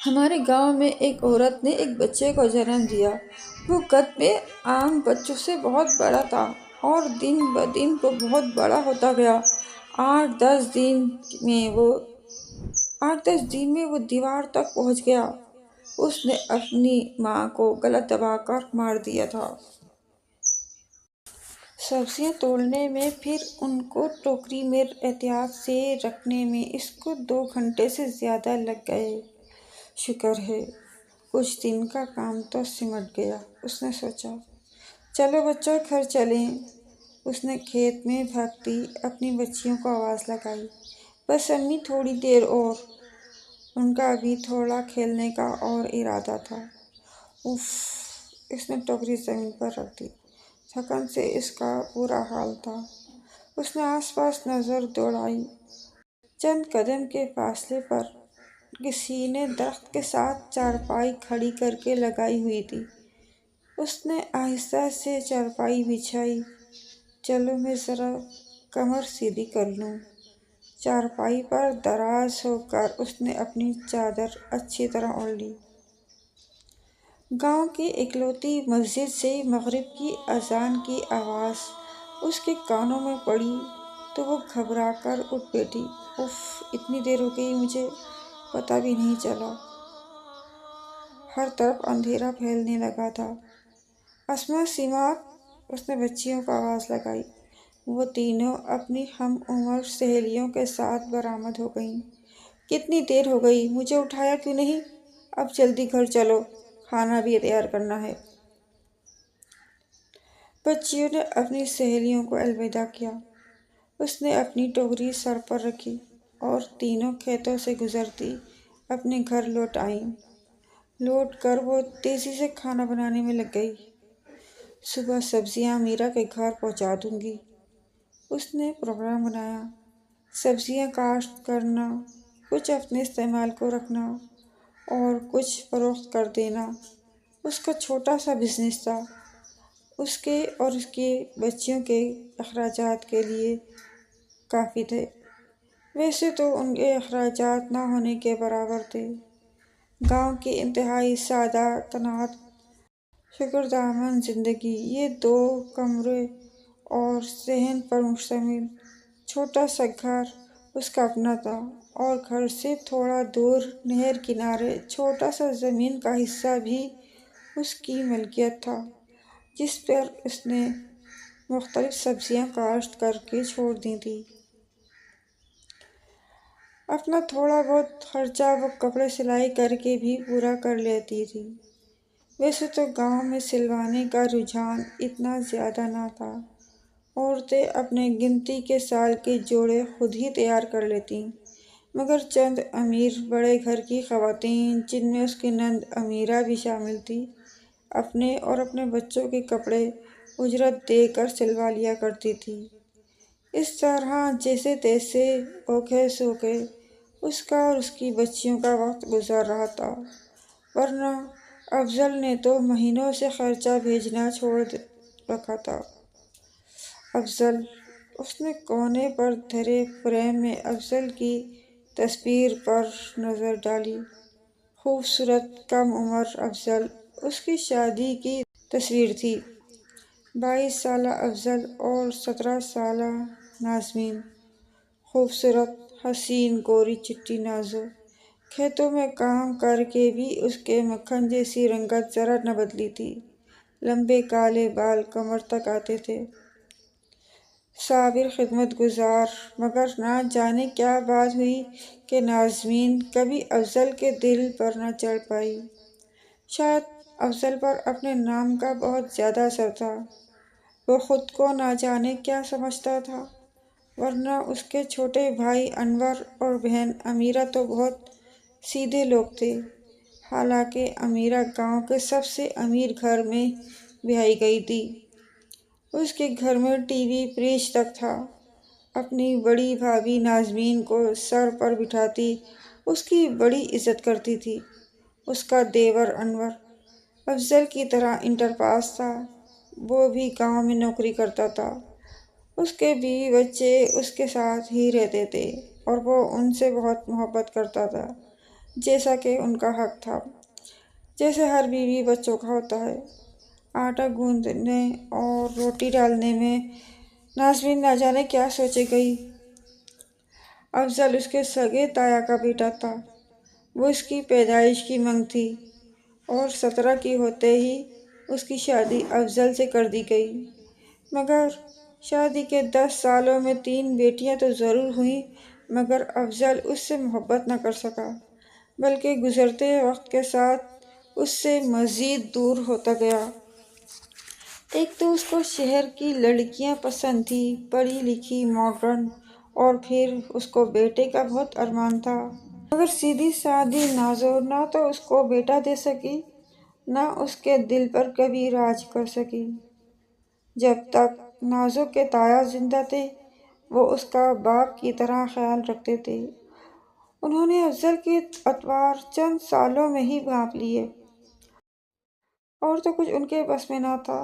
ہمارے گاؤں میں ایک عورت نے ایک بچے کو جنم دیا۔ وہ قد میں عام بچوں سے بہت بڑا تھا اور دن بدن وہ بہت بڑا ہوتا گیا۔ 8-10 دن میں وہ دیوار تک پہنچ گیا۔ اس نے اپنی ماں کو گلا دبا کر مار دیا تھا۔ سبزیاں توڑنے میں پھر ان کو ٹوکری میں احتیاط سے رکھنے میں اس کو 2 گھنٹے سے زیادہ لگ گئے۔ شکر ہے کچھ دن کا کام تو سمٹ گیا، اس نے سوچا۔ چلو بچوں گھر چلیں۔ اس نے کھیت میں بھاگتی اپنی بچیوں کو آواز لگائی، بس امی تھوڑی دیر اور۔ ان کا ابھی تھوڑا کھیلنے کا اور ارادہ تھا۔ اف! اس نے ٹوکری زمین پر رکھ دی۔ تھکن سے اس کا برا حال تھا۔ اس نے آس پاس نظر دوڑائی۔ چند قدم کے فاصلے پر کسی نے درخت کے ساتھ چارپائی کھڑی کر کے لگائی ہوئی تھی۔ اس نے آہستہ سے چارپائی بچھائی۔ چلو میں ذرا کمر سیدھی کر لوں۔ چارپائی پر دراز ہو کر اس نے اپنی چادر اچھی طرح اوڑھ لی۔ گاؤں کی اکلوتی مسجد سے مغرب کی اذان کی آواز اس کے کانوں میں پڑی تو وہ گھبرا کر اٹھ بیٹھی۔ اف! اتنی دیر ہو گئی، مجھے پتہ بھی نہیں چلا۔ ہر طرف اندھیرا پھیلنے لگا تھا۔ اسما، سماعت! اس نے بچیوں کو آواز لگائی۔ وہ تینوں اپنی ہم عمر سہیلیوں کے ساتھ برآمد ہو گئیں۔ کتنی دیر ہو گئی، مجھے اٹھایا کیوں نہیں؟ اب جلدی گھر چلو، کھانا بھی تیار کرنا ہے۔ بچیوں نے اپنی سہیلیوں کو الوداع کیا۔ اس نے اپنی ٹوکری سر پر رکھی اور تینوں کھیتوں سے گزرتی اپنے گھر لوٹ آئیں۔ لوٹ کر وہ تیزی سے کھانا بنانے میں لگ گئی۔ صبح سبزیاں میرا کے گھر پہنچا دوں گی۔ اس نے پروگرام بنایا۔ سبزیاں کاشت کرنا، کچھ اپنے استعمال کو رکھنا اور کچھ فروخت کر دینا اس کا چھوٹا سا بزنس تھا۔ اس کے اور اس کی بچیوں کے اخراجات کے لیے کافی تھے۔ ویسے تو ان کے اخراجات نہ ہونے کے برابر تھے۔ گاؤں کی انتہائی سادہ قناعت شکردامن زندگی، یہ 2 کمرے اور صحن پر مشتمل چھوٹا سا گھر اس کا اپنا تھا، اور گھر سے تھوڑا دور نہر کنارے چھوٹا سا زمین کا حصہ بھی اس کی ملکیت تھا، جس پر اس نے مختلف سبزیاں کاشت کر کے چھوڑ دی تھیں۔ اپنا تھوڑا بہت خرچہ وہ کپڑے سلائی کر کے بھی پورا کر لیتی تھی۔ ویسے تو گاؤں میں سلوانے کا رجحان اتنا زیادہ نہ تھا۔ عورتیں اپنے گنتی کے سال کے جوڑے خود ہی تیار کر لیتیں، مگر چند امیر بڑے گھر کی خواتین، جن میں اس کی نند امیرہ بھی شامل تھی، اپنے اور اپنے بچوں کے کپڑے اجرت دے کر سلوا لیا کرتی تھیں۔ اس طرح جیسے تیسے، اوکھے سوکھے اس کا اور اس کی بچیوں کا وقت گزر رہا تھا، ورنہ افضل نے تو مہینوں سے خرچہ بھیجنا چھوڑ رکھا تھا۔ افضل! اس نے کونے پر دھرے فریم میں افضل کی تصویر پر نظر ڈالی۔ خوبصورت کم عمر افضل، اس کی شادی کی تصویر تھی۔ 22 سالہ افضل اور 17 سالہ نازمین، خوبصورت، حسین، گوری چٹی نازو۔ کھیتوں میں کام کر کے بھی اس کے مکھن جیسی رنگت ذرا نہ بدلی تھی۔ لمبے کالے بال کمر تک آتے تھے۔ صابر، خدمت گزار، مگر نہ جانے کیا بات ہوئی کہ نازمین کبھی افضل کے دل پر نہ چڑھ پائی۔ شاید افضل پر اپنے نام کا بہت زیادہ اثر تھا۔ وہ خود کو نہ جانے کیا سمجھتا تھا، ورنہ اس کے چھوٹے بھائی انور اور بہن امیرہ تو بہت سیدھے لوگ تھے۔ حالانکہ امیرہ گاؤں کے سب سے امیر گھر میں بیاہی گئی تھی۔ اس کے گھر میں ٹی وی، فریج تک تھا۔ اپنی بڑی بھابھی نازمین کو سر پر بٹھاتی اس کی بڑی عزت کرتی تھی۔ اس کا دیور انور افضل کی طرح انٹر پاس تھا۔ وہ بھی گاؤں میں نوکری کرتا تھا۔ اس کے بیوی بچے اس کے ساتھ ہی رہتے تھے اور وہ ان سے بہت محبت کرتا تھا۔ جیسا کہ ان کا حق تھا، جیسے ہر بیوی بچوں کا ہوتا ہے۔ آٹا گوندنے اور روٹی ڈالنے میں نازمین نہ جانے کیا سوچے گئی۔ افضل اس کے سگے تایا کا بیٹا تھا، وہ اس کی پیدائش کی منگ تھی، اور 17 کی ہوتے ہی اس کی شادی افضل سے کر دی گئی۔ مگر شادی کے 10 سالوں میں 3 بیٹیاں تو ضرور ہوئیں، مگر افضل اس سے محبت نہ کر سکا، بلکہ گزرتے وقت کے ساتھ اس سے مزید دور ہوتا گیا۔ ایک تو اس کو شہر کی لڑکیاں پسند تھیں، پڑھی لکھی، ماڈرن، اور پھر اس کو بیٹے کا بہت ارمان تھا، مگر سیدھی سادی نازو نہ تو اس کو بیٹا دے سکی، نہ اس کے دل پر کبھی راج کر سکی۔ جب تک نازو کے تایا زندہ تھے، وہ اس کا باپ کی طرح خیال رکھتے تھے۔ انہوں نے افضل کے اتوار چند سالوں میں ہی بھانپ لیے، اور تو کچھ ان کے بس میں نہ تھا۔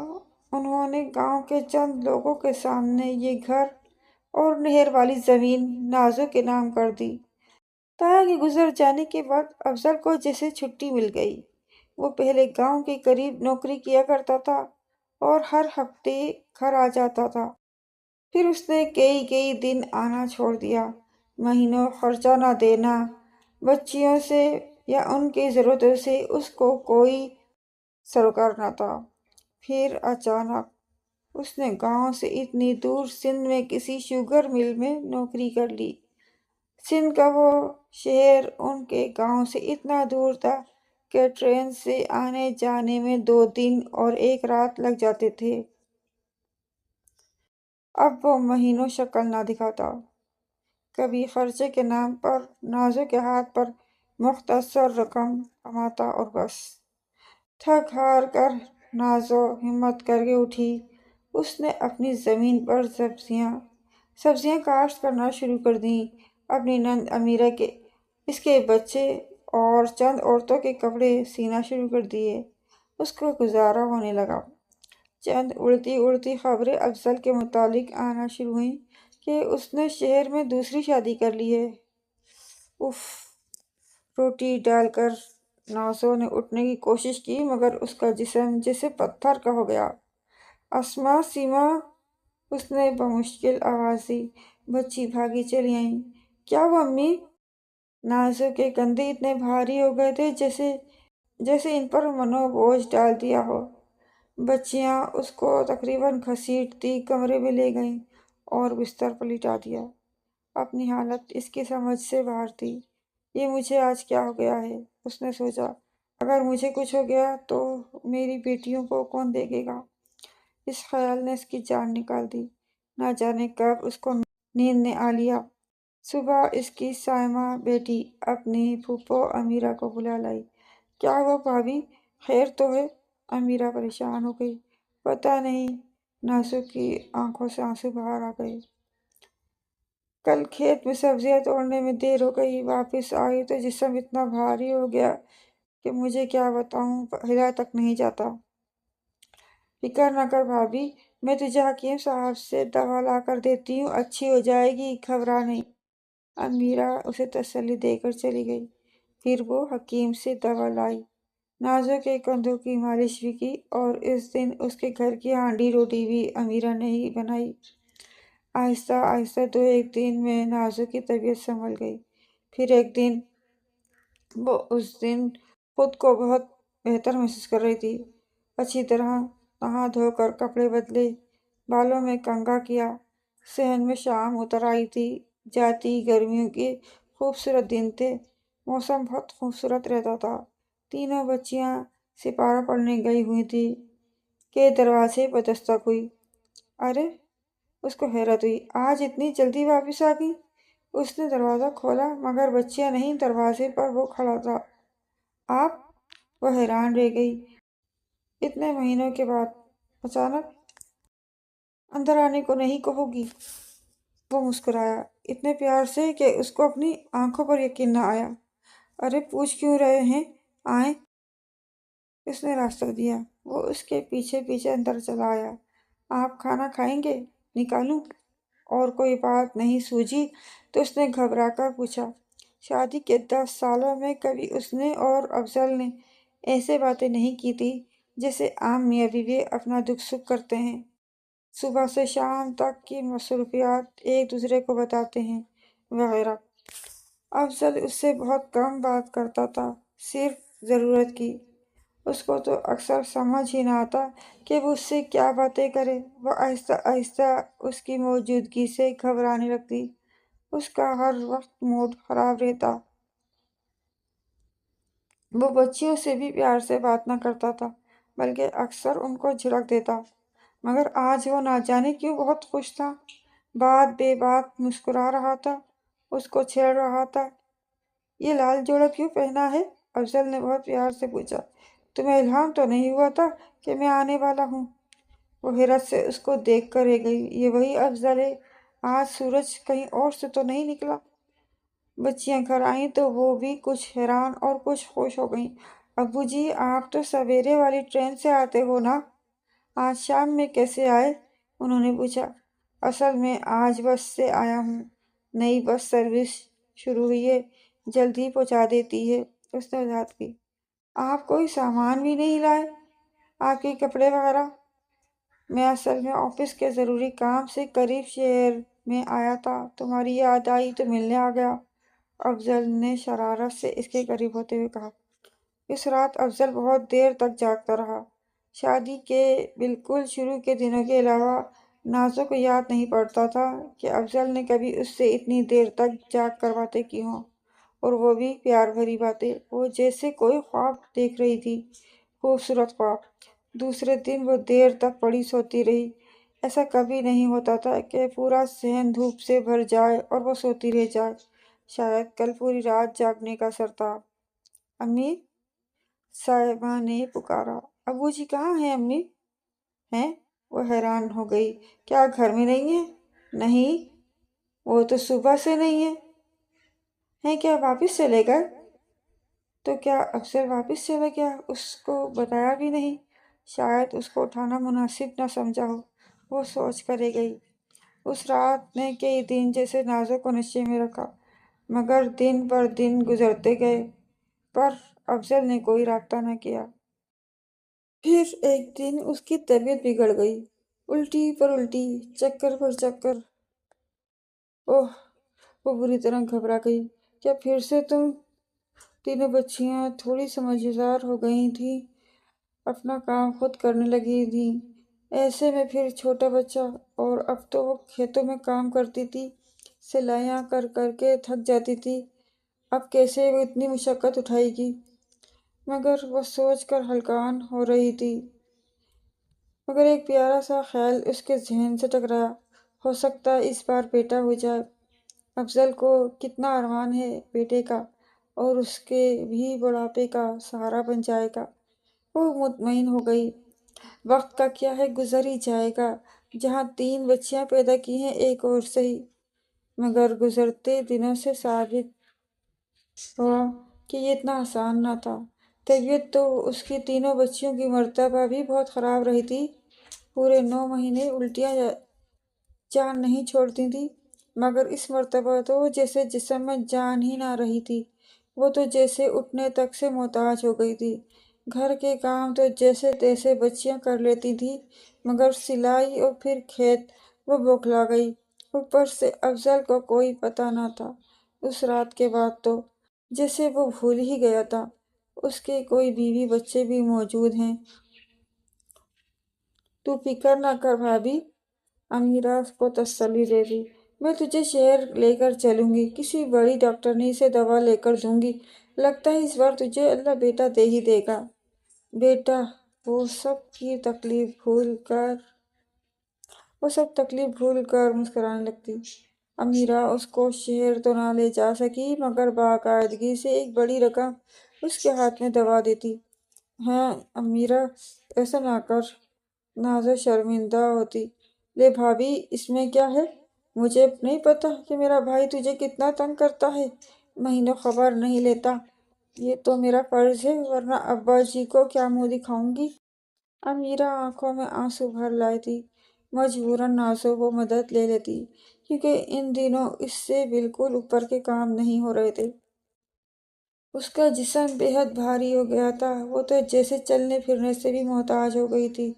انہوں نے گاؤں کے چند لوگوں کے سامنے یہ گھر اور نہر والی زمین نازو کے نام کر دی۔ تایا کے گزر جانے کے بعد افضل کو جیسے چھٹی مل گئی۔ وہ پہلے گاؤں کے قریب نوکری کیا کرتا تھا اور ہر ہفتے گھر آ جاتا تھا، پھر اس نے کئی دن آنا چھوڑ دیا۔ مہینوں خرچہ نہ دینا، بچیوں سے یا ان کی ضرورتوں سے اس کو کوئی سروکار نہ تھا۔ پھر اچانک اس نے گاؤں سے اتنی دور سندھ میں کسی شوگر مل میں نوکری کر لی۔ سندھ کا وہ شہر ان کے گاؤں سے اتنا دور تھا کہ ٹرین سے آنے جانے میں 2 دن اور 1 رات لگ جاتے تھے۔ اب وہ مہینوں شکل نہ دکھاتا، کبھی خرچے کے نام پر نازو کے ہاتھ پر مختصر رقم کماتا اور بس۔ تھک ہار کر نازو ہمت کر کے اٹھی۔ اس نے اپنی زمین پر سبزیاں کاشت کرنا شروع کر دیں، اپنی نند امیرہ کے، اس کے بچے اور چند عورتوں کے کپڑے سینا شروع کر دیے۔ اس کا گزارا ہونے لگا۔ چند اڑتی خبریں افضل کے متعلق آنا شروع ہوئیں کہ اس نے شہر میں دوسری شادی کر لی ہے۔ اف! روٹی ڈال کر نازو نے اٹھنے کی کوشش کی، مگر اس کا جسم جیسے پتھر کا ہو گیا۔ اسما، سیما! اس نے بمشکل آواز دی۔ بچی بھاگی چلی آئیں۔ کیا ہوا امی؟ نازو کے کندھے اتنے بھاری ہو گئے تھے جیسے ان پر منو بوجھ ڈال دیا ہو۔ بچیاں اس کو تقریباً گھسیٹتی کمرے میں لے گئیں اور بستر پر لٹا دیا۔ اپنی حالت اس کی سمجھ سے باہر تھی۔ یہ مجھے آج کیا ہو گیا ہے؟ اس نے سوچا۔ اگر مجھے کچھ ہو گیا تو میری بیٹیوں کو کون دیکھے گا؟ اس خیال نے اس کی جان نکال دی۔ نہ جانے کب اس کو نیند نے آ لیا۔ صبح اس کی صائمہ بیٹی اپنی پھوپھو امیرہ کو بلا لائی۔ کیا ہوا بھابھی، خیر تو ہے؟ امیرہ پریشان ہو گئی۔ پتہ نہیں۔ نازو کی آنکھوں سے آنسو باہر آ گئے۔ کل کھیت میں سبزیاں توڑنے میں دیر ہو گئی، واپس آئی تو جسم اتنا بھاری ہو گیا کہ مجھے کیا بتاؤں، ہلا تک نہیں جاتا۔ فکر نہ کر بھابھی، میں تجھے حکیم صاحب سے دوا لا کر دیتی ہوں، اچھی ہو جائے گی، گھبرا نہیں۔ امیرہ اسے تسلی دے کر چلی گئی۔ پھر وہ حکیم سے دوا لائی، نازو کے کندھوں کی مالش بھی کی، اور اس دن اس کے گھر کی ہانڈی روٹی بھی امیرہ نے ہی بنائی۔ آہستہ آہستہ 2-1 دن میں نازو کی طبیعت سنبھل گئی۔ پھر ایک دن وہ اس دن خود کو بہت بہتر محسوس کر رہی تھی۔ اچھی طرح نہا دھو کر کپڑے بدلے، بالوں میں کنگھا کیا۔ صحن میں شام اتر آئی تھی۔ جاتی گرمیوں کے خوبصورت دن تھے، موسم بہت خوبصورت رہتا تھا۔ تینوں بچیاں سپارہ پڑھنے گئی ہوئی تھیں کہ دروازے پر دستک ہوئی۔ ارے! اس کو حیرت ہوئی، آج اتنی جلدی واپس آ گئی۔ اس نے دروازہ کھولا، مگر بچیاں نہیں، دروازے پر وہ کھڑا تھا۔ آپ؟ وہ حیران رہ گئی۔ اتنے مہینوں کے بعد اچانک اندر آنے کو نہیں کہو گی؟ وہ مسکرایا اتنے پیار سے کہ اس کو اپنی آنکھوں پر یقین نہ آیا۔ ارے پوچھ کیوں رہے ہیں، آئیں۔ اس نے راستہ دیا۔ وہ اس کے پیچھے پیچھے اندر چلا آیا۔ آپ کھانا کھائیں گے؟ نکالوں؟ اور کوئی بات نہیں سوجھی تو اس نے گھبرا کر پوچھا۔ شادی کے 10 سالوں میں کبھی اس نے اور افضل نے ایسے باتیں نہیں کی تھی جیسے عام میاں بیوی اپنا دکھ سکھ کرتے ہیں۔ صبح سے شام تک کی مصروفیات ایک دوسرے کو بتاتے ہیں وغیرہ۔ افضل اس سے بہت کم بات کرتا تھا، صرف ضرورت کی۔ اس کو تو اکثر سمجھ ہی نہ آتا کہ وہ اس سے کیا باتیں کرے۔ وہ آہستہ آہستہ اس کی موجودگی سے گھبرانے لگتی۔ اس کا ہر وقت موڈ خراب رہتا۔ وہ بچیوں سے بھی پیار سے بات نہ کرتا تھا، بلکہ اکثر ان کو جھڑک دیتا۔ مگر آج وہ نہ جانے کیوں بہت خوش تھا، بات بے بات مسکرا رہا تھا، اس کو چھیڑ رہا تھا۔ یہ لال جوڑا کیوں پہنا ہے؟ افضل نے بہت پیار سے پوچھا۔ تمہیں الہام تو نہیں ہوا تھا کہ میں آنے والا ہوں؟ وہ حیرت سے اس کو دیکھ کر رہ گئی۔ یہ وہی افضل ہے؟ آج سورج کہیں اور سے تو نہیں نکلا؟ بچیاں گھر آئیں تو وہ بھی کچھ حیران اور کچھ خوش ہو گئیں۔ ابو جی، آپ تو سویرے والی ٹرین سے آتے ہو نا؟ آج شام میں کیسے آئے؟ انہوں نے پوچھا۔ اصل میں آج بس سے آیا ہوں، نئی بس سروس شروع ہوئی ہے، جلدی پہنچا دیتی ہے، اس نے وضاحت کی۔ آپ کوئی سامان بھی نہیں لائے؟ آپ کے کپڑے وغیرہ؟ میں اصل میں آفس کے ضروری کام سے قریب شہر میں آیا تھا، تمہاری یاد آئی تو ملنے آ گیا، افضل نے شرارت سے اس کے قریب ہوتے ہوئے کہا۔ اس رات افضل بہت دیر تک جاگتا رہا۔ شادی کے بالکل شروع کے دنوں کے علاوہ نازو کو یاد نہیں پڑتا تھا کہ افضل نے کبھی اس سے اتنی دیر تک جاگ کر باتیں کی ہوں، اور وہ بھی پیار بھری باتیں۔ وہ جیسے کوئی خواب دیکھ رہی تھی، خوبصورت خواب۔ دوسرے دن وہ دیر تک پڑی سوتی رہی۔ ایسا کبھی نہیں ہوتا تھا کہ پورا ذہن دھوپ سے بھر جائے اور وہ سوتی رہ جائے۔ شاید کل پوری رات جاگنے کا اثر تھا۔ امی، صاحبہ نے پکارا۔ ابو جی کہاں ہیں امی؟ ہیں؟ وہ حیران ہو گئی۔ کیا گھر میں نہیں ہیں؟ نہیں، وہ تو صبح سے نہیں ہے۔ ہیں کیا واپس چلے گئے؟ تو کیا افضل واپس چلا گیا؟ اس کو بتایا بھی نہیں؟ شاید اس کو اٹھانا مناسب نہ سمجھا ہو، وہ سوچ کر رہ گئی۔ اس رات نے کئی دن جیسے نازو کو نشے میں رکھا، مگر دن پر دن گزرتے گئے، پر افضل نے کوئی رابطہ نہ کیا۔ پھر ایک دن اس کی طبیعت بگڑ گئی، الٹی پر الٹی، چکر پر چکر۔ اوہ، وہ بری طرح گھبرا گئی۔ کیا پھر سے تم؟ تینوں بچیاں تھوڑی سمجھدار ہو گئی تھیں، اپنا کام خود کرنے لگی تھیں۔ ایسے میں پھر چھوٹا بچہ، اور اب تو وہ کھیتوں میں کام کرتی تھی، سلائیاں کر کر کے تھک جاتی تھی، اب کیسے وہ اتنی مشقت اٹھائے گی؟ مگر وہ سوچ کر ہلکان ہو رہی تھی۔ مگر ایک پیارا سا خیال اس کے ذہن سے ٹکرایا، ہو سکتا ہے اس بار بیٹا ہو جائے۔ افضل کو کتنا ارمان ہے بیٹے کا، اور اس کے بھی بڑھاپے کا سہارا بن جائے گا۔ وہ مطمئن ہو گئی۔ وقت کا کیا ہے، گزر ہی جائے گا۔ جہاں 3 بچیاں پیدا کی ہیں، ایک اور سہی۔ مگر گزرتے دنوں سے ثابت ہوا کہ یہ اتنا آسان نہ تھا۔ طبیعت تو اس کی تینوں بچیوں کی مرتبہ بھی بہت خراب رہی تھی۔ پورے 9 مہینے الٹیاں جان نہیں چھوڑتی تھیں، مگر اس مرتبہ تو جیسے جسم میں جان ہی نہ رہی تھی۔ وہ تو جیسے اٹھنے تک سے محتاج ہو گئی تھی۔ گھر کے کام تو جیسے تیسے بچیاں کر لیتی تھیں، مگر سلائی اور پھر کھیت، وہ بوکھلا گئی۔ اوپر سے افضل کو کوئی پتہ نہ تھا۔ اس رات کے بعد تو جیسے وہ بھول ہی گیا تھا اس کے کوئی بیوی بچے بھی موجود ہیں۔ تو فکر نہ کر بھابھی، امیرہ کو تسلی دے دی۔ میں تجھے شہر لے کر چلوں گی، کسی بڑی ڈاکٹرنی سے دوا لے کر دوں گی، لگتا ہے اس بار تجھے اللہ بیٹا دے ہی دے گا۔ بیٹا؟ وہ سب تکلیف بھول کر مسکرانے لگتی۔ امیرہ اس کو شہر تو نہ لے جا سکی، مگر باقاعدگی سے ایک بڑی رقم اس کے ہاتھ میں دبا دیتی۔ ہاں امیرہ، ایسا نہ کر، نازو شرمندہ ہوتی۔ لے بھابھی، اس میں کیا ہے؟ مجھے نہیں پتا کہ میرا بھائی تجھے کتنا تنگ کرتا ہے، مہینوں خبر نہیں لیتا۔ یہ تو میرا فرض ہے، ورنہ ابا جی کو کیا منہ دکھاؤں گی؟ امیرہ آنکھوں میں آنسو بھر لائی تھی۔ مجبوراً نازو وہ مدد لے لیتی، کیونکہ ان دنوں اس سے بالکل اوپر کے کام نہیں ہو رہے تھے۔ اس کا جسم بے حد بھاری ہو گیا تھا، وہ تو جیسے چلنے پھرنے سے بھی محتاج ہو گئی تھی۔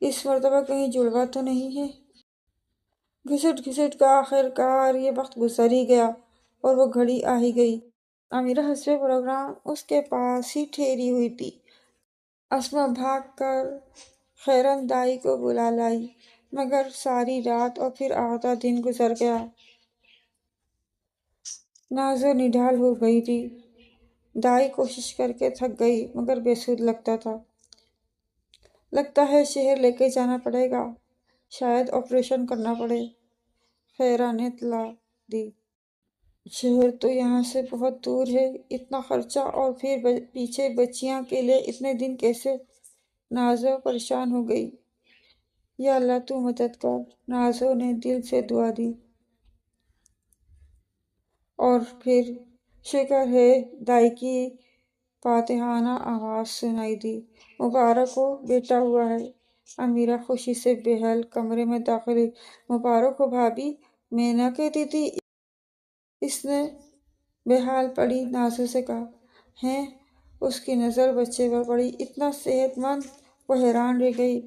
اس مرتبہ کہیں جڑوا تو نہیں ہے؟ گھسٹ گھسٹ کا آخر کار یہ وقت گزر ہی گیا اور وہ گھڑی آ ہی گئی۔ امیرہ حسب پروگرام اس کے پاس ہی ٹھہری ہوئی تھی۔ اسما بھاگ کر خیرن دائی کو بلا لائی، مگر ساری رات اور پھر آدھا دن گزر گیا۔ نازو نڈھال ہو گئی تھی۔ دائی کوشش کر کے تھک گئی مگر بے سود لگتا تھا۔ لگتا ہے شہر لے کے جانا پڑے گا، شاید آپریشن کرنا پڑے، خیرہ نے اطلاع دی۔ شہر تو یہاں سے بہت دور ہے، اتنا خرچہ اور پھر پیچھے بچیاں کے لیے اتنے دن کیسے؟ نازو پریشان ہو گئی۔ یا اللہ تو مدد کر، نازو نے دل سے دعا دی۔ اور پھر شکر ہے دائی کی فاتحانہ آواز سنائی دی۔ مبارک ہو، بیٹا ہوا ہے۔ امیرہ خوشی سے بحال کمرے میں داخل ہوئی۔ مبارک ہو بھابھی، میں نہ کہتی تھی؟ اس نے بحال پڑی نازو سے کہا۔ ہیں؟ اس کی نظر بچے پر پڑی، اتنا صحت مند؟ وہ حیران رہ گئی۔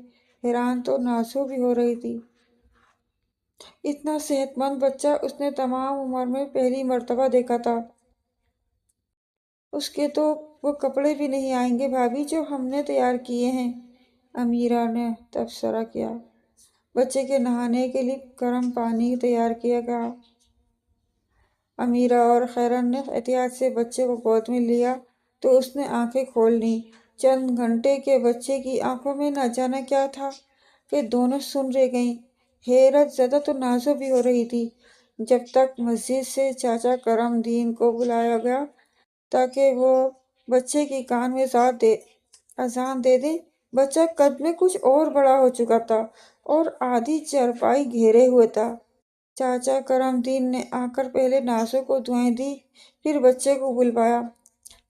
حیران تو نازو بھی ہو رہی تھی۔ اتنا صحت مند بچہ اس نے تمام عمر میں پہلی مرتبہ دیکھا تھا۔ اس کے تو وہ کپڑے بھی نہیں آئیں گے بھابھی جو ہم نے تیار کیے ہیں، امیرہ نے تبصرہ کیا۔ بچے کے نہانے کے لیے گرم پانی تیار کیا گیا۔ امیرہ اور خیرن نے احتیاط سے بچے کو گود میں لیا تو اس نے آنکھیں کھول لیں۔ چند گھنٹے کے بچے کی آنکھوں میں نہ جانے کیا تھا کہ دونوں سن رہ گئیں۔ حیرت زدہ تو نازو بھی ہو رہی تھی۔ جب تک مسجد سے چاچا کرم دین کو بلایا گیا تاکہ وہ بچے کی کان میں اذان دے دیں، بچہ قد میں کچھ اور بڑا ہو چکا تھا اور آدھی چارپائی گھیرے ہوئے تھا۔ چاچا کرم دین نے آ کر پہلے نازو کو دعائیں دی، پھر بچے کو بلوایا۔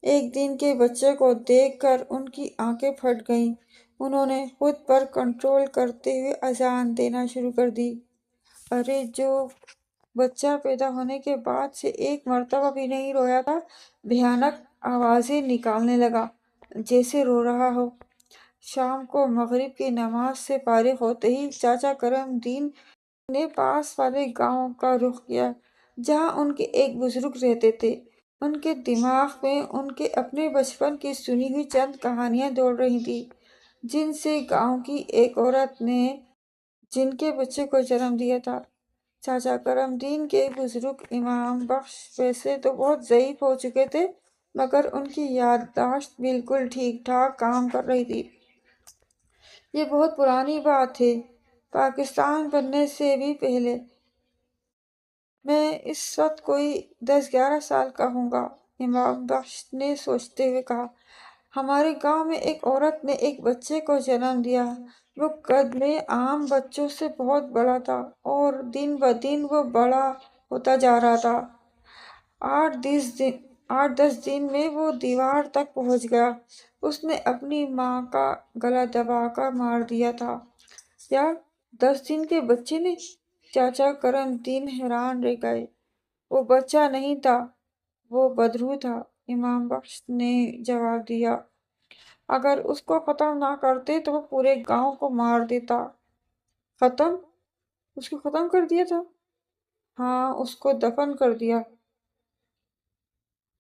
ایک دن کے بچے کو دیکھ کر ان کی آنکھیں پھٹ گئیں۔ انہوں نے خود پر کنٹرول کرتے ہوئے اذان دینا شروع کر دی۔ ارے جو بچہ پیدا ہونے کے بعد سے ایک مرتبہ بھی نہیں رویا تھا، بھیانک آوازیں نکالنے لگا جیسے رو رہا ہو۔ شام کو مغرب کی نماز سے فارغ ہوتے ہی چاچا کرم دین نے پاس والے گاؤں کا رخ کیا جہاں ان کے ایک بزرگ رہتے تھے۔ ان کے دماغ میں ان کے اپنے بچپن کی سنی ہوئی چند کہانیاں دوڑ رہی تھیں جن سے گاؤں کی ایک عورت نے جن کے بچے کو جنم دیا تھا۔ چاچا کرم دین کے بزرگ امام بخش ویسے تو بہت ضعیف ہو چکے تھے مگر ان کی یادداشت بالکل ٹھیک ٹھاک کام کر رہی تھی۔ یہ بہت پرانی بات ہے، پاکستان بننے سے بھی پہلے۔ میں اس وقت کوئی 10-11 سال کا ہوں گا، امام بخش نے سوچتے ہوئے کہا۔ ہمارے گاؤں میں ایک عورت نے ایک بچے کو جنم دیا۔ وہ قد میں عام بچوں سے بہت بڑا تھا اور دن بدن وہ بڑا ہوتا جا رہا تھا۔ 8-10 دن میں وہ دیوار تک پہنچ گیا۔ اس نے اپنی ماں کا گلا دبا کر مار دیا تھا۔ یار، 10 دن کے بچے نے؟ چاچا کرم دین حیران رہ گئے۔ وہ بچہ نہیں تھا، وہ بدرو تھا، امام بخش نے جواب دیا۔ اگر اس کو ختم نہ کرتے تو وہ پورے گاؤں کو مار دیتا۔ ختم؟ اس کو ختم کر دیا تھا؟ ہاں، اس کو دفن کر دیا۔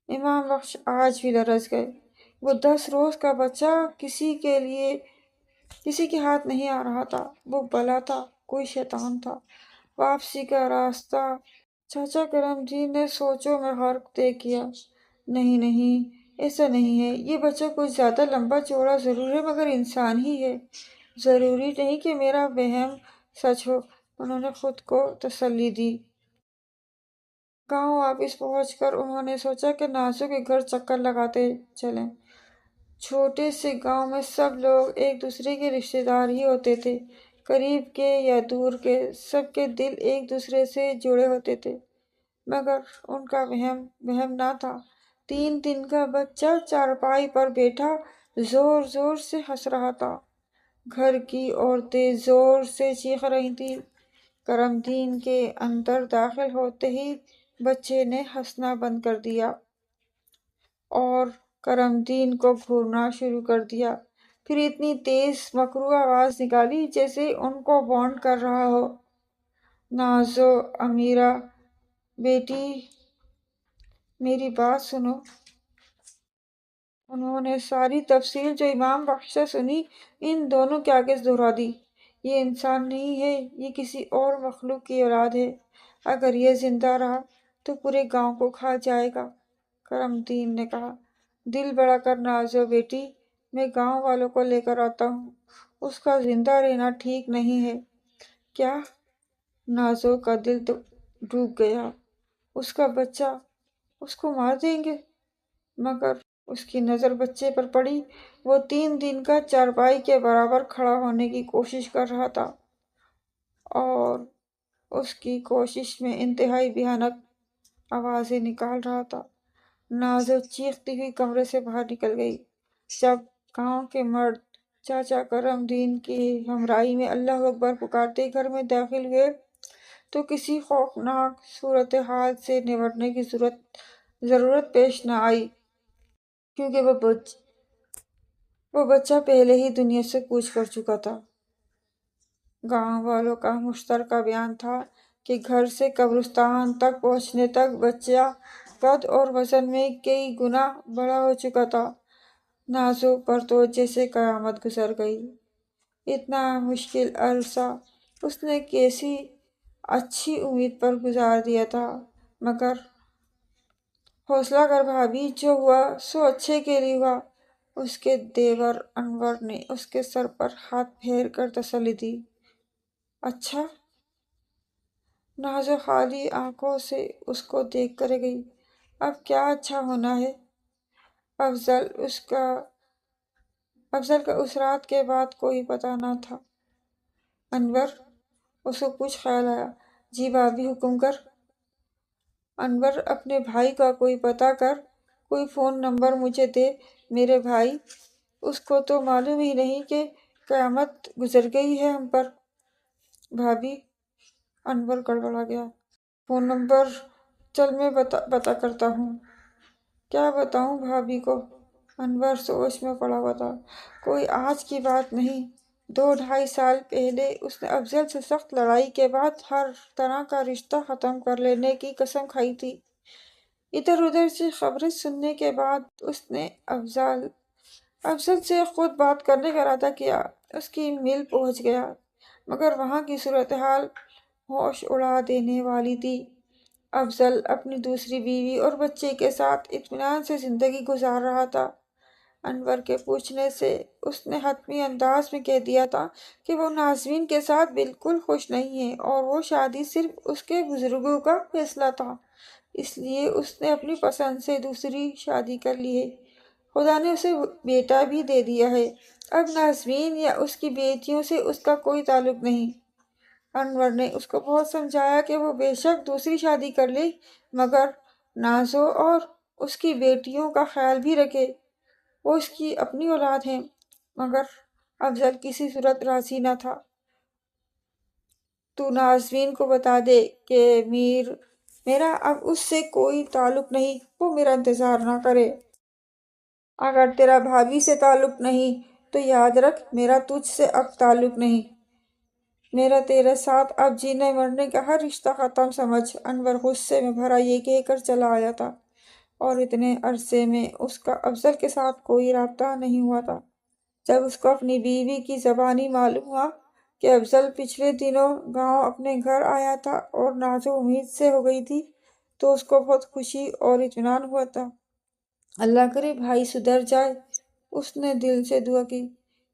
امام بخش آج بھی لرز گئے۔ وہ 10 روز کا بچہ کسی کے ہاتھ نہیں آ رہا تھا۔ وہ بلا تھا، کوئی شیطان تھا۔ واپسی کا راستہ چاچا کرم دین نے سوچوں میں غرق دیکھ کیا۔ نہیں نہیں، ایسا نہیں ہے، یہ بچہ کچھ زیادہ لمبا چوڑا ضرور ہے مگر انسان ہی ہے۔ ضروری نہیں کہ میرا وہم سچ ہو، انہوں نے خود کو تسلی دی۔ گاؤں واپس پہنچ کر انہوں نے سوچا کہ نازو کے گھر چکر لگاتے چلیں۔ چھوٹے سے گاؤں میں سب لوگ ایک دوسرے کے رشتے دار ہی ہوتے تھے، قریب کے یا دور کے، سب کے دل ایک دوسرے سے جڑے ہوتے تھے۔ مگر ان کا وہم نہ تھا۔ 3 دن کا بچہ چارپائی پر بیٹھا زور زور سے ہنس رہا تھا۔ گھر کی عورتیں زور سے چیخ رہی تھیں۔ کرم دین کے اندر داخل ہوتے ہی بچے نے ہنسنا بند کر دیا۔ اور کرم دین کو گھورنا شروع کر دیا۔ پھر اتنی تیز مکروہ آواز نکالی جیسے ان کو وارن کر رہا ہو۔ نازو، امیرہ بیٹی میری بات سنو۔ انہوں نے ساری تفصیل جو امام بخش سے سنی ان دونوں کے آگے دہرا دی۔ یہ انسان نہیں ہے، یہ کسی اور مخلوق کی اولاد ہے۔ اگر یہ زندہ رہا تو پورے گاؤں کو کھا جائے گا۔ کرم دین نے کہا، دل بڑا کر نازو بیٹی، میں گاؤں والوں کو لے کر آتا ہوں۔ اس کا زندہ رہنا ٹھیک نہیں ہے۔ کیا؟ نازو کا دل ڈوب گیا۔ اس کا بچہ، اس کو مار دیں گے؟ مگر اس کی نظر بچے پر پڑی۔ وہ 3 دن کا چارپائی کے برابر کھڑا ہونے کی کوشش کر رہا تھا اور اس کی کوشش میں انتہائی بھیانک آوازیں نکال رہا تھا۔ نازو چیختی ہوئی کمرے سے باہر نکل گئی۔ جب گاؤں کے مرد چاچا کرم دین کی ہمراہی میں اللہ اکبر پکارتے گھر میں داخل ہوئے تو کسی خوفناک صورتحال سے نمٹنے کی ضرورت پیش نہ آئی، کیونکہ وہ بچہ پہلے ہی دنیا سے کوچ کر چکا تھا۔ گاؤں والوں کا مشترکہ بیان تھا کہ گھر سے قبرستان تک پہنچنے تک بچہ قد اور وزن میں کئی گنا بڑا ہو چکا تھا۔ نازو پر تو جیسے قیامت گزر گئی۔ اتنا مشکل عرصہ اس نے کیسی اچھی امید پر گزار دیا تھا، مگر حوصلہ کر بھابھی، جو ہوا سو اچھے کے لیے ہوا۔ اس کے دیور انور نے اس کے سر پر ہاتھ پھیر کر تسلی دی۔ اچھا؟ نازو خالی آنکھوں سے اس کو دیکھ کر گئی۔ اب کیا اچھا ہونا ہے؟ افضل کا اس رات کے بعد کوئی پتہ نہ تھا۔ انور، اس کو کچھ خیال آیا۔ جی بھابھی، حکم کر۔ انور، اپنے بھائی کا کوئی پتہ کر، کوئی فون نمبر مجھے دے۔ میرے بھائی، اس کو تو معلوم ہی نہیں کہ قیامت گزر گئی ہے ہم پر۔ بھابھی، انور گڑبڑا گیا۔ Phone number? چل میں پتہ کرتا ہوں۔ کیا بتاؤں بھابھی کو؟ انور سوچ میں پڑا ہوا تھا۔ کوئی آج کی بات نہیں، 2-2.5 سال پہلے اس نے افضل سے سخت لڑائی کے بعد ہر طرح کا رشتہ ختم کر لینے کی قسم کھائی تھی۔ ادھر ادھر سے خبریں سننے کے بعد اس نے افضل سے خود بات کرنے کا ارادہ کیا۔ اس کی مل پہنچ گیا، مگر وہاں کی صورتحال ہوش اڑا دینے والی تھی۔ افضل اپنی دوسری بیوی اور بچے کے ساتھ اطمینان سے زندگی گزار رہا تھا۔ انور کے پوچھنے سے اس نے حتمی انداز میں کہہ دیا تھا کہ وہ نازنین کے ساتھ بالکل خوش نہیں ہے اور وہ شادی صرف اس کے بزرگوں کا فیصلہ تھا، اس لیے اس نے اپنی پسند سے دوسری شادی کر لی ہے۔ خدا نے اسے بیٹا بھی دے دیا ہے۔ اب نازنین یا اس کی بیٹیوں سے اس کا کوئی تعلق نہیں۔ انور نے اس کو بہت سمجھایا کہ وہ بے شک دوسری شادی کر لے، مگر نازو اور اس کی بیٹیوں کا خیال بھی رکھے۔ وہ اس کی اپنی اولاد ہیں۔ مگر افضل کسی صورت راضی نہ تھا۔ تو نازنین کو بتا دے کہ میرا اب اس سے کوئی تعلق نہیں، وہ میرا انتظار نہ کرے۔ اگر تیرا بھابھی سے تعلق نہیں تو یاد رکھ میرا تجھ سے اب تعلق نہیں۔ میرا تیرے ساتھ اب جینے مرنے کا ہر رشتہ ختم سمجھ۔ انور غصے میں بھرا یہ کہہ کر چلا آیا تھا، اور اتنے عرصے میں اس کا افضل کے ساتھ کوئی رابطہ نہیں ہوا تھا۔ جب اس کو اپنی بیوی کی زبانی معلوم ہوا کہ افضل پچھلے دنوں گاؤں اپنے گھر آیا تھا اور نازو امید سے ہو گئی تھی، تو اس کو بہت خوشی اور اطمینان ہوا تھا۔ اللہ کرے بھائی سدھر جائے، اس نے دل سے دعا کی۔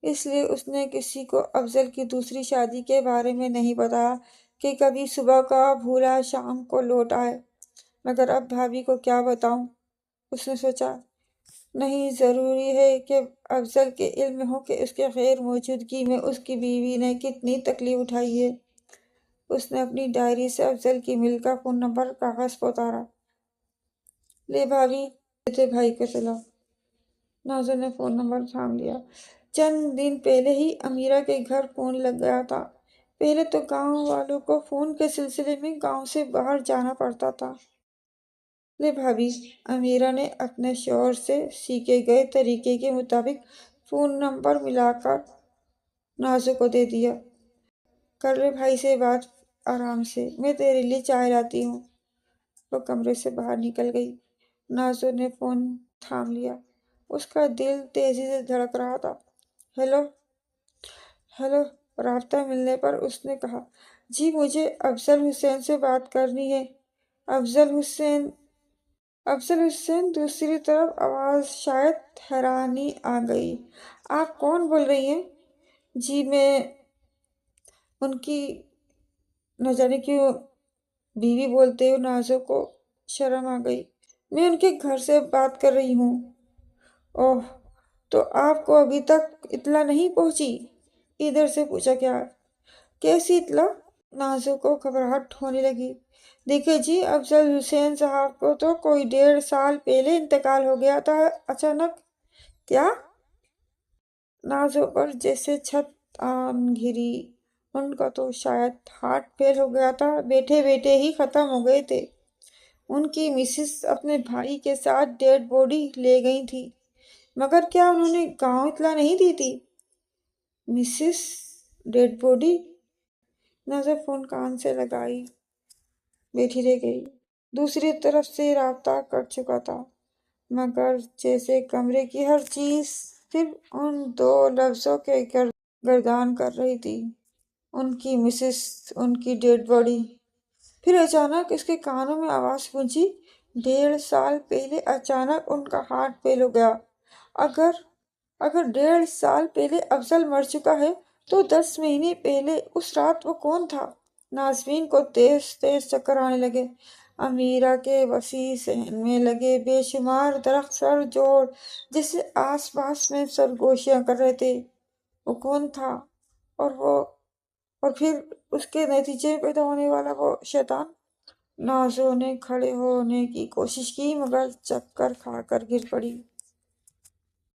اس لیے اس نے کسی کو افضل کی دوسری شادی کے بارے میں نہیں بتایا کہ کبھی صبح کا بھولا شام کو لوٹ آئے۔ مگر اب بھابھی کو کیا بتاؤں؟ اس نے سوچا، نہیں، ضروری ہے کہ افضل کے علم میں ہو کہ اس کے غیر موجودگی میں اس کی بیوی نے کتنی تکلیف اٹھائی ہے۔ اس نے اپنی ڈائری سے افضل کی مل کا فون نمبر کاغذ پر اتارا۔ لے بھابھی، بیٹے بھائی کو چلا۔ نازو نے فون نمبر تھام لیا۔ چند دن پہلے ہی امیرہ کے گھر فون لگ گیا تھا۔ پہلے تو گاؤں والوں کو فون کے سلسلے میں گاؤں سے باہر جانا پڑتا تھا، لے بھابھی، امیرہ نے اپنے شوہر سے سیکھے گئے طریقے کے مطابق فون نمبر ملا کر نازو کو دے دیا۔ کر لے بھائی سے بات آرام سے، میں تیرے لیے چائے لاتی ہوں۔ وہ کمرے سے باہر نکل گئی۔ نازو نے فون تھام لیا، اس کا دل تیزی سے دھڑک رہا تھا۔ ہیلو ہیلو رابطہ ملنے پر اس نے کہا، جی مجھے افضل حسین سے بات کرنی ہے۔ افضل حسین دوسری طرف آواز شاید حیرانی آ گئی۔ آپ کون بول رہی ہیں؟ جی میں ان کی نہ جانے کیوں بیوی بولتے ہو۔ نازو کو شرم آ گئی۔ میں ان کے گھر سے بات کر رہی ہوں۔ اوہ، تو آپ کو ابھی تک اطلاع نہیں پہنچی؟ ادھر سے پوچھا، کیسی اطلاع؟ نازو کو گھبراہٹ ہونے لگی۔ دیکھیں جی، افضل حسین صاحب کو تو کوئی 1.5 سال پہلے انتقال ہو گیا تھا اچانک۔ کیا؟ نازو پر جیسے چھت آن گری۔ ان کا تو شاید ہارٹ فیل ہو گیا تھا، بیٹھے بیٹھے ہی ختم ہو گئے تھے۔ ان کی مسز اپنے بھائی کے ساتھ ڈیڈ باڈی لے گئی تھی، مگر کیا انہوں نے گاؤں اطلاع نہیں دی تھی؟ Mrs dead body? Nazo phone کان سے لگائی بیٹھی رہ گئی۔ دوسری طرف سے رابطہ کٹ چکا تھا، مگر جیسے کمرے کی ہر چیز صرف ان 2 لفظوں کے گردان کر رہی تھی، ان کی مسز، ان کی ڈیڈ باڈی۔ پھر اچانک اس کے کانوں میں آواز گونجی، 1.5 سال پہلے اچانک ان کا ہارٹ فیل ہو گیا۔ اگر 1.5 سال پہلے افضل مر چکا ہے تو 10 مہینے پہلے اس رات وہ کون تھا؟ ناظرین کو تیز تیز چکر آنے لگے۔ امیرہ کے وسیع ذہن میں لگے بے شمار درخت سر جوڑ جیسے آس پاس میں سرگوشیاں کر رہے تھے۔ وہ کون تھا؟ اور پھر اس کے نتیجے میں پیدا ہونے والا وہ شیطان؟ نازو نے کھڑے ہونے کی کوشش کی، مگر چکر کھا کر گر پڑی۔